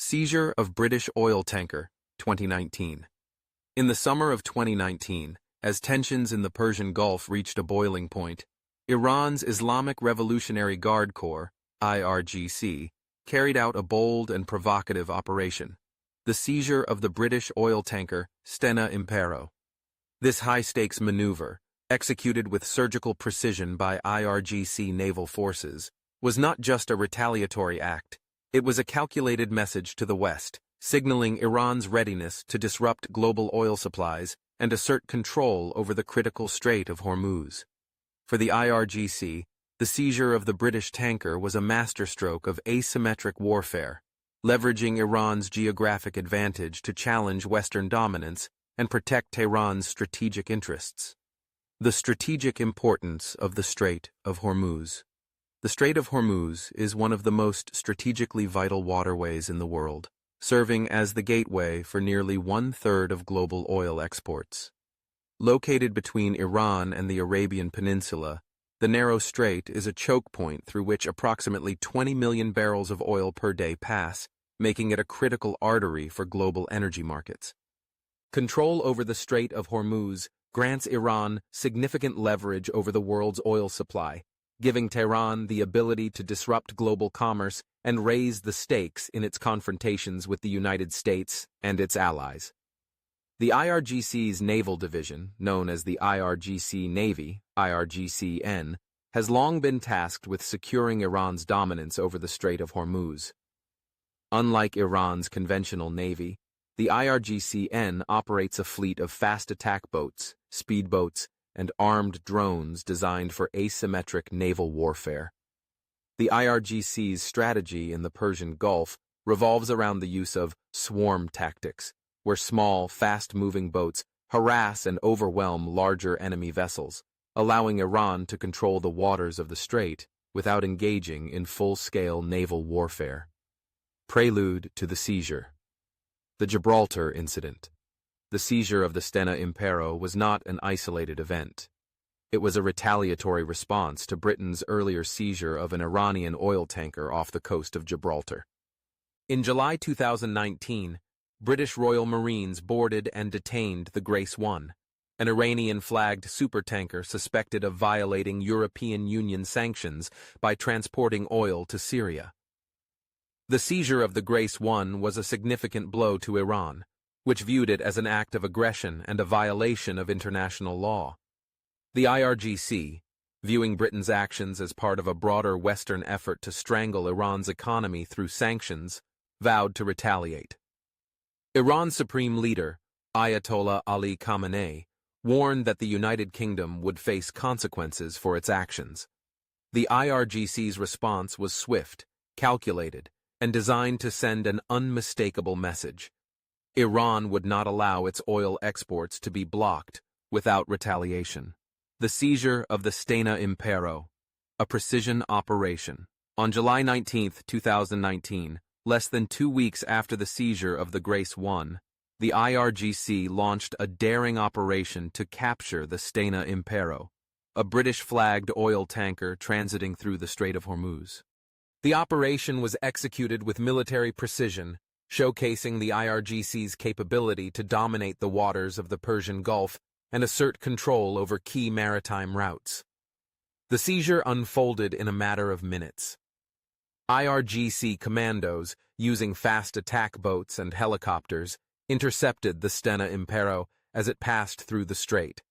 Seizure of British oil tanker, 2019. In the summer of 2019, as tensions in the Persian Gulf reached a boiling point, Iran's Islamic Revolutionary Guard Corps, IRGC, carried out a bold and provocative operation, the seizure of the British oil tanker Stena Impero. This high-stakes maneuver, executed with surgical precision by IRGC naval forces, was not just a retaliatory act. It was a calculated message to the West, signaling Iran's readiness to disrupt global oil supplies and assert control over the critical Strait of Hormuz. For the IRGC, the seizure of the British tanker was a masterstroke of asymmetric warfare, leveraging Iran's geographic advantage to challenge Western dominance and protect Tehran's strategic interests. The strategic importance of the Strait of Hormuz. The Strait of Hormuz is one of the most strategically vital waterways in the world, serving as the gateway for nearly one-third of global oil exports. Located between Iran and the Arabian Peninsula, the narrow strait is a choke point through which approximately 20 million barrels of oil per day pass, making it a critical artery for global energy markets. Control over the Strait of Hormuz grants Iran significant leverage over the world's oil supply, giving Tehran the ability to disrupt global commerce and raise the stakes in its confrontations with the United States and its allies. The IRGC's naval division, known as the IRGC Navy, IRGCN, has long been tasked with securing Iran's dominance over the Strait of Hormuz. Unlike Iran's conventional navy, the IRGCN operates a fleet of fast attack boats, speedboats, and armed drones designed for asymmetric naval warfare. The IRGC's strategy in the Persian Gulf revolves around the use of swarm tactics, where small, fast-moving boats harass and overwhelm larger enemy vessels, allowing Iran to control the waters of the strait without engaging in full-scale naval warfare. Prelude to the seizure. The Gibraltar Incident. The seizure of the Stena Impero was not an isolated event. It was a retaliatory response to Britain's earlier seizure of an Iranian oil tanker off the coast of Gibraltar. In July 2019, British Royal Marines boarded and detained the Grace 1, an Iranian-flagged supertanker suspected of violating European Union sanctions by transporting oil to Syria. The seizure of the Grace 1 was a significant blow to Iran, which viewed it as an act of aggression and a violation of international law. The IRGC, viewing Britain's actions as part of a broader Western effort to strangle Iran's economy through sanctions, vowed to retaliate. Iran's supreme leader, Ayatollah Ali Khamenei, warned that the United Kingdom would face consequences for its actions. The IRGC's response was swift, calculated, and designed to send an unmistakable message. Iran would not allow its oil exports to be blocked without retaliation. The seizure of the Stena Impero, a precision operation. On July 19, 2019, less than 2 weeks after the seizure of the Grace 1, the IRGC launched a daring operation to capture the Stena Impero, a British-flagged oil tanker transiting through the Strait of Hormuz. The operation was executed with military precision, showcasing the IRGC's capability to dominate the waters of the Persian Gulf and assert control over key maritime routes. The seizure unfolded in a matter of minutes. IRGC commandos, using fast attack boats and helicopters, intercepted the Stena Impero as it passed through the strait.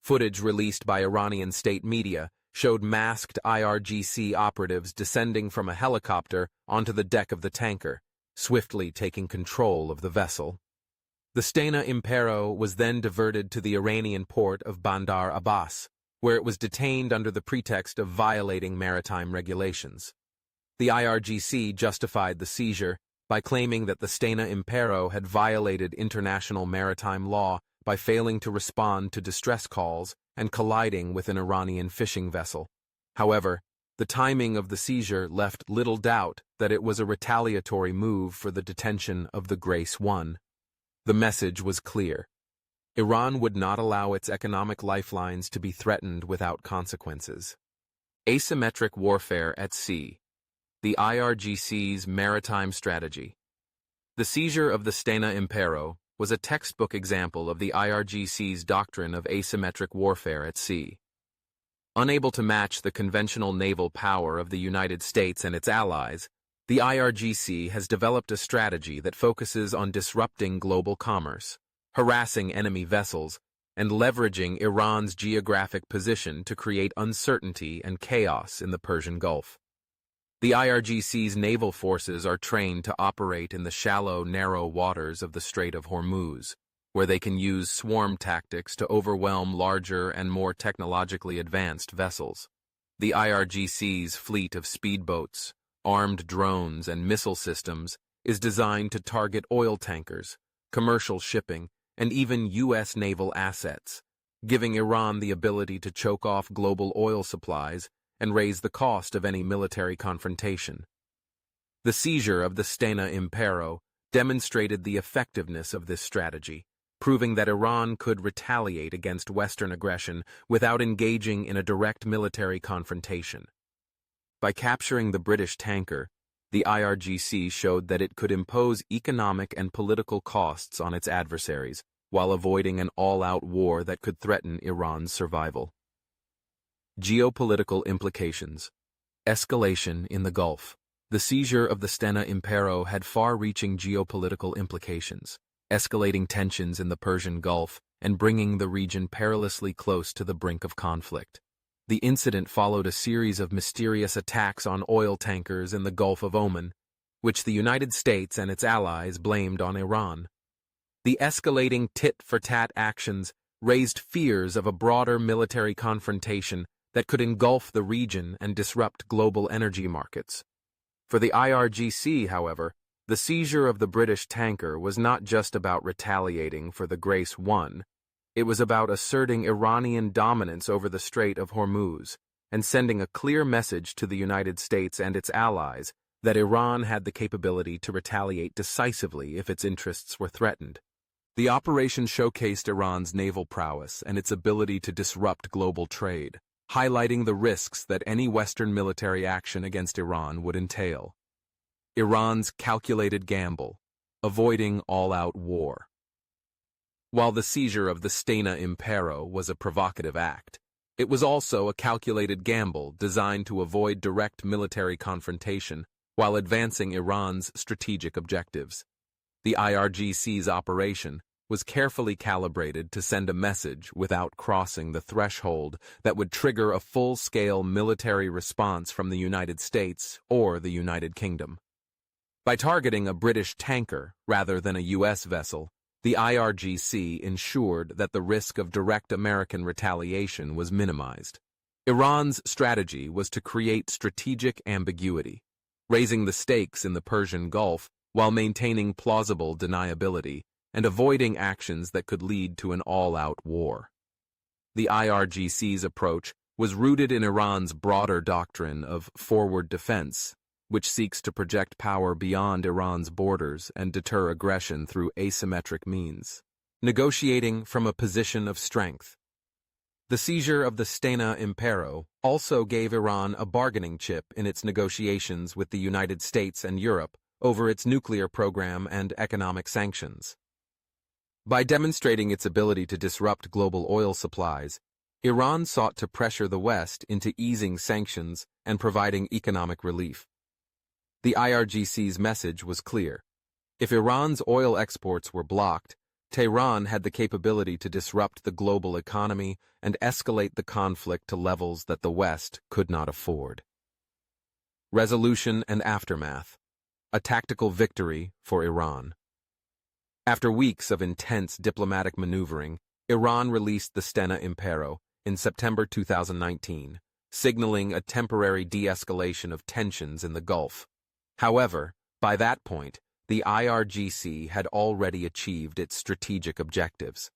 Footage released by Iranian state media showed masked IRGC operatives descending from a helicopter onto the deck of the tanker, swiftly taking control of the vessel. The Stena Impero was then diverted to the Iranian port of Bandar Abbas, where it was detained under the pretext of violating maritime regulations. The IRGC justified the seizure by claiming that the Stena Impero had violated international maritime law by failing to respond to distress calls and colliding with an Iranian fishing vessel. However, the timing of the seizure left little doubt that it was a retaliatory move for the detention of the Grace 1. The message was clear. Iran would not allow its economic lifelines to be threatened without consequences. Asymmetric warfare at sea. The IRGC's maritime strategy. The seizure of the Stena Impero was a textbook example of the IRGC's doctrine of asymmetric warfare at sea. Unable to match the conventional naval power of the United States and its allies, the IRGC has developed a strategy that focuses on disrupting global commerce, harassing enemy vessels, and leveraging Iran's geographic position to create uncertainty and chaos in the Persian Gulf. The IRGC's naval forces are trained to operate in the shallow, narrow waters of the Strait of Hormuz, where they can use swarm tactics to overwhelm larger and more technologically advanced vessels. The IRGC's fleet of speedboats, armed drones, and missile systems is designed to target oil tankers, commercial shipping, and even U.S. naval assets, giving Iran the ability to choke off global oil supplies and raise the cost of any military confrontation. The seizure of the Stena Impero demonstrated the effectiveness of this strategy, proving that Iran could retaliate against Western aggression without engaging in a direct military confrontation. By capturing the British tanker, the IRGC showed that it could impose economic and political costs on its adversaries while avoiding an all-out war that could threaten Iran's survival. Geopolitical implications. Escalation in the Gulf. The seizure of the Stena Impero had far-reaching geopolitical implications, escalating tensions in the Persian Gulf and bringing the region perilously close to the brink of conflict. The incident followed a series of mysterious attacks on oil tankers in the Gulf of Oman, which the United States and its allies blamed on Iran. The escalating tit-for-tat actions raised fears of a broader military confrontation that could engulf the region and disrupt global energy markets. For the IRGC, however, the seizure of the British tanker was not just about retaliating for the Grace 1, it was about asserting Iranian dominance over the Strait of Hormuz and sending a clear message to the United States and its allies that Iran had the capability to retaliate decisively if its interests were threatened. The operation showcased Iran's naval prowess and its ability to disrupt global trade, highlighting the risks that any Western military action against Iran would entail. Iran's calculated gamble, avoiding all-out war. While the seizure of the Stena Impero was a provocative act, it was also a calculated gamble designed to avoid direct military confrontation while advancing Iran's strategic objectives. The IRGC's operation was carefully calibrated to send a message without crossing the threshold that would trigger a full-scale military response from the United States or the United Kingdom. By targeting a British tanker rather than a U.S. vessel, the IRGC ensured that the risk of direct American retaliation was minimized. Iran's strategy was to create strategic ambiguity, raising the stakes in the Persian Gulf while maintaining plausible deniability and avoiding actions that could lead to an all-out war. The IRGC's approach was rooted in Iran's broader doctrine of forward defense, which seeks to project power beyond Iran's borders and deter aggression through asymmetric means. Negotiating from a position of strength. The seizure of the Stena Impero also gave Iran a bargaining chip in its negotiations with the United States and Europe over its nuclear program and economic sanctions. By demonstrating its ability to disrupt global oil supplies, Iran sought to pressure the West into easing sanctions and providing economic relief. The IRGC's message was clear. If Iran's oil exports were blocked, Tehran had the capability to disrupt the global economy and escalate the conflict to levels that the West could not afford. Resolution and aftermath. A tactical victory for Iran. After weeks of intense diplomatic maneuvering, Iran released the Stena Impero in September 2019, signaling a temporary de-escalation of tensions in the Gulf. However, by that point, the IRGC had already achieved its strategic objectives.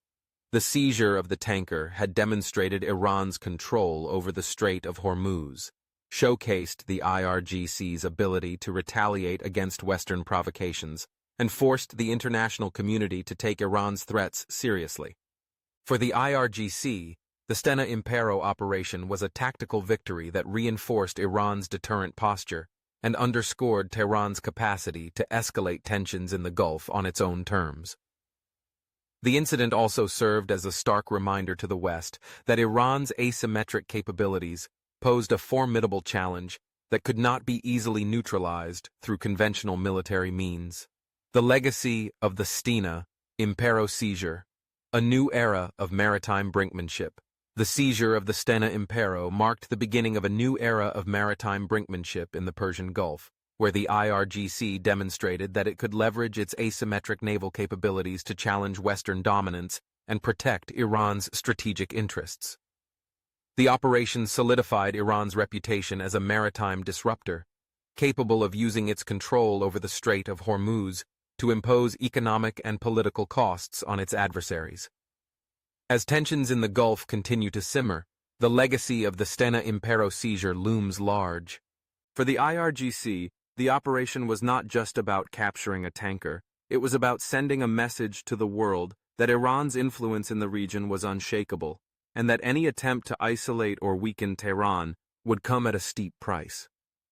The seizure of the tanker had demonstrated Iran's control over the Strait of Hormuz, showcased the IRGC's ability to retaliate against Western provocations, and forced the international community to take Iran's threats seriously. For the IRGC, the Stena Impero operation was a tactical victory that reinforced Iran's deterrent posture and underscored Tehran's capacity to escalate tensions in the Gulf on its own terms. The incident also served as a stark reminder to the West that Iran's asymmetric capabilities posed a formidable challenge that could not be easily neutralized through conventional military means. The legacy of the Stena Impero Seizure, a new era of maritime brinkmanship. The seizure of the Stena Impero marked the beginning of a new era of maritime brinkmanship in the Persian Gulf, where the IRGC demonstrated that it could leverage its asymmetric naval capabilities to challenge Western dominance and protect Iran's strategic interests. The operation solidified Iran's reputation as a maritime disruptor, capable of using its control over the Strait of Hormuz to impose economic and political costs on its adversaries. As tensions in the Gulf continue to simmer, the legacy of the Stena Impero seizure looms large. For the IRGC, the operation was not just about capturing a tanker, it was about sending a message to the world that Iran's influence in the region was unshakable, and that any attempt to isolate or weaken Tehran would come at a steep price.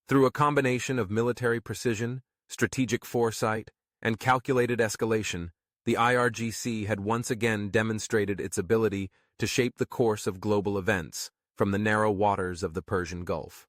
Through a combination of military precision, strategic foresight, and calculated escalation, the IRGC had once again demonstrated its ability to shape the course of global events from the narrow waters of the Persian Gulf.